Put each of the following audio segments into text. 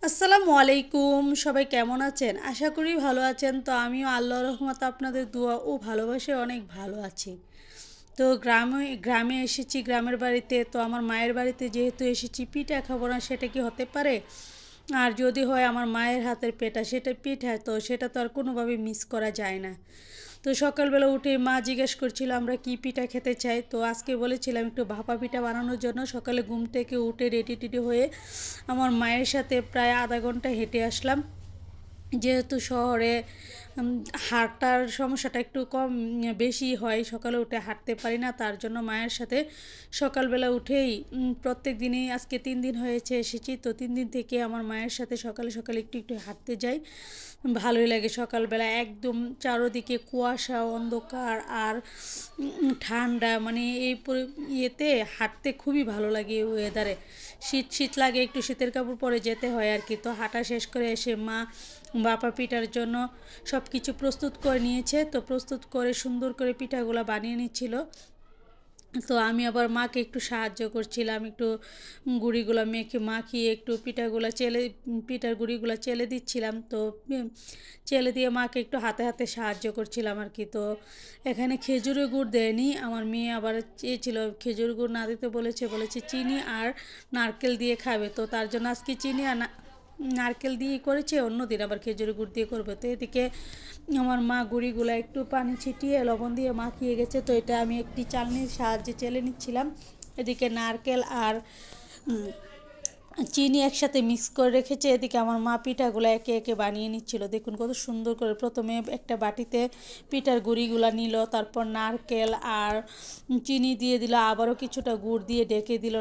আসসালামু আলাইকুম, সবাই কেমন আছেন? আশা করি ভালো আছেন। তো আমিও আল্লাহর রহমতে আপনাদের দোয়া ও ভালোবাসায় অনেক ভালো আছি। তো গ্রামে গ্রামে এসেছি, গ্রামের বাড়িতে। তো আমার মায়ের বাড়িতে যেহেতু এসেছি, পিঠা খাবো না সেটা কি হতে পারে? আর যদি হয় আমার মায়ের হাতের পিঠা, তো সেটা তো আর কোনোভাবে মিস করা যায় না। তো সকালবেলা উঠে মা জিজ্ঞেস করছিল আমরা কি পিঠা খেতে চাই। তো আজকে বলেছিলাম একটু ভাপা পিঠা বানানোর জন্য। সকালে ঘুম থেকে উঠে রেডি টেডি হয়ে আমার মায়ের সাথে প্রায় আধা ঘন্টা হেঁটে আসলাম। যেহেতু শহরে হাঁটার সমস্যাটা একটু কম বেশি হয়, সকালে উঠে হাঁটতে পারি না, তার জন্য মায়ের সাথে সকালবেলা উঠেই প্রত্যেক দিনই আজকে 3 দিন হয়েছে এসেছি। তো 3 দিন থেকে আমার মায়ের সাথে সকালে সকালে একটু একটু হাঁটতে যাই। ভালোই লাগে সকালবেলা, একদম চারোদিকে কুয়াশা অন্ধকার আর ঠান্ডা, মানে ইয়েতে হাঁটতে খুবই ভালো লাগে এই ওয়েদারে। শীত শীত লাগে, একটু শীতের কাপড় পরে যেতে হয় আর কি। তো হাঁটা শেষ করে এসে মা বাপা পিঠার জন্য সব কিছু প্রস্তুত করে নিয়েছে। তো প্রস্তুত করে সুন্দর করে পিঠাগুলো বানিয়ে নিচ্ছিল। তো আমি আবার মাকে একটু সাহায্য করছিলাম, একটু গুঁড়িগুলো মাখিয়ে একটু পিঠার গুঁড়িগুলো চেলে দিচ্ছিলাম। তো চেলে দিয়ে মাকে একটু হাতে হাতে সাহায্য করছিলাম আর কি। তো এখানে খেজুরের গুড় দেয়নি, আমার মেয়ে আবার চেয়েছিল খেজুর গুড় না দিতে, বলেছে চিনি আর নারকেল দিয়ে খাবে। তো তার জন্য আজকে চিনি আর নারকেল দিয়ে করেছে, অন্যদিন আবার খেজুরের গুড় দিয়ে করবে। তো এদিকে আমার মা গুঁড়িগুলো একটু পানি ছিটিয়ে লবণ দিয়ে মাখিয়ে গেছে। তো এটা আমি একটি চালনির সাহায্যে চেলে নিচ্ছিলাম। এদিকে নারকেল আর চিনি একসাথে মিক্স করে রেখেছে। এদিকে আমার মা পিঠাগুলো একে একে বানিয়ে নিচ্ছিল। দেখুন কত সুন্দর করে প্রথমে একটা বাটিতে পিঠার গুঁড়িগুলো নিল, তারপর নারকেল আর চিনি দিয়ে দিল, আবারও কিছুটা গুড় দিয়ে ডেকে দিল,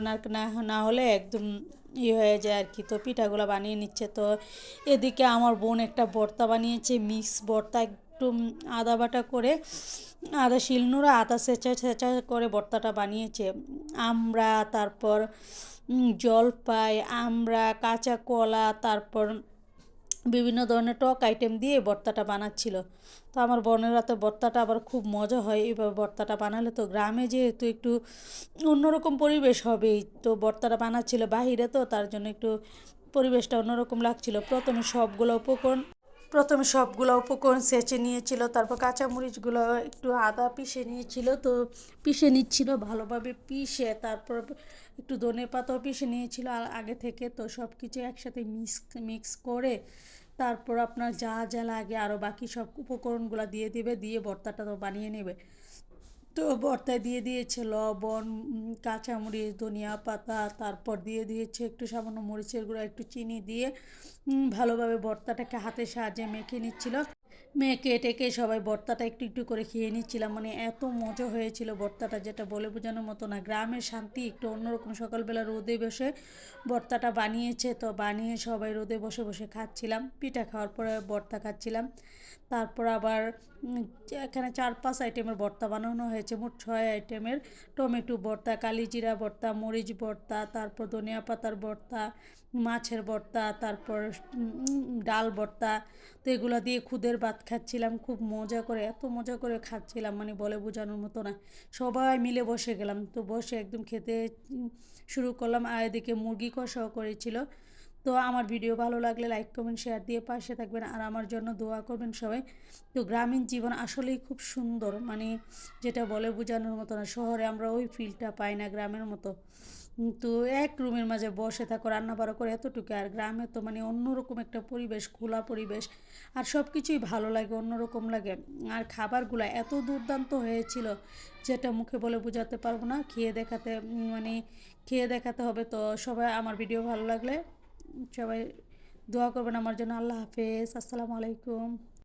না হলে একদম হয়ে যায় আর কি। তো পিঠাগুলো বানিয়ে নিচ্ছে। তো এদিকে আমার বোন একটা ভর্তা বানিয়েছে, মিক্স ভর্তা, একটু আদা বাটা করে, আদা শিলনোড়া আদা ছেঁচা ছেঁচা করে ভর্তাটা বানিয়েছে। আমরা তারপর জলপাই, আমরা কাঁচা কলা, তারপর বিভিন্ন ধরনের টক আইটেম দিয়ে ভর্তাটা বানাচ্ছিল। তো আমার বোনের হাতে ভর্তাটা আবার খুব মজা হয় এইভাবে ভর্তাটা বানালে। তো গ্রামে যেহেতু একটু অন্যরকম পরিবেশ হবেই, তো ভর্তাটা বানাচ্ছিল বাহিরে, তো তার জন্য একটু পরিবেশটা অন্যরকম লাগছিল। প্রথমে সবগুলো উপকরণ ছেঁচে নিয়েছিল, তারপর কাঁচামরিচগুলো একটু আদা পিষে নিয়েছিল। তো পিষে নিচ্ছিল ভালোভাবে, পিষে তারপর একটু ধনেপাতাও পিষে নিয়েছিল আগে থেকে। তো সব কিছু একসাথে মিক্স করে তারপর আপনার যা যা লাগে আরও বাকি সব উপকরণগুলো দিয়ে দিবে, দিয়ে ভর্তাটা তো বানিয়ে নেবে। তো ভর্তায় দিয়ে দিয়েছে লবণ, কাঁচামরিচ, ধনিয়া পাতা, তারপর দিয়ে দিয়েছে একটু সামান্য মরিচের গুঁড়া, একটু চিনি দিয়ে ভালোভাবে ভর্তাটাকে হাতের সাহায্যে মেখে নিচ্ছিল। মেখে টেকে সবাই ভর্তাটা একটু একটু করে খেয়ে নিচ্ছিলাম। মানে এত মজা হয়েছিল ভর্তাটা, যেটা বলে বোঝানোর মতো না। গ্রামের শান্তি একটু অন্যরকম। সকালবেলা রোদে বসে ভর্তাটা বানিয়েছে, তো বানিয়ে সবাই রোদে বসে বসে খাচ্ছিলাম। পিঠা খাওয়ার পরে ভর্তা খাচ্ছিলাম। তারপর আবার এখানে 4-5 আইটেমের ভর্তা বানানো হয়েছে, মোট 6 আইটেমের। টমেটো ভর্তা, কালিজিরা ভর্তা, মরিচ ভর্তা, তারপর ধনিয়া পাতার ভর্তা, মাছের ভর্তা, তারপর ডাল ভর্তা। তো এগুলো দিয়ে খুদের ভাত খাচ্ছিলাম খুব মজা করে, এত মজা করে খাচ্ছিলাম মানে বলে বোঝানোর মতো না। সবাই মিলে বসে গেলাম, তো বসে একদম খেতে শুরু করলাম। আর এদিকে মুরগি কষাও করেছিল। তো আমার ভিডিও ভালো লাগলে লাইক কমেন্ট শেয়ার দিয়ে পাশে থাকবেন, আর আমার জন্য দোয়া করবেন সবাই। তো গ্রামীণ জীবন আসলেই খুব সুন্দর, মানে যেটা বলে বোঝানোর মতো না। শহরে আমরা ওই ফিলটা পাই না গ্রামের মতো। তো এক রুমের মাঝে বসে থাকো, রান্না বাড়া করে, এতটুকু। আর গ্রামে তো মানে অন্যরকম একটা পরিবেশ, খোলা পরিবেশ, আর সব কিছুই ভালো লাগে, অন্যরকম লাগে। আর খাবারগুলো এত দুর্দান্ত হয়েছিল যেটা মুখে বলে বোঝাতে পারবো না, মানে খেয়ে দেখাতে হবে। তো সবাই আমার ভিডিও ভালো লাগলে সবাই দোয়া করবেন আমার জন্য। আল্লাহ হাফেজ, আসসালামু আলাইকুম।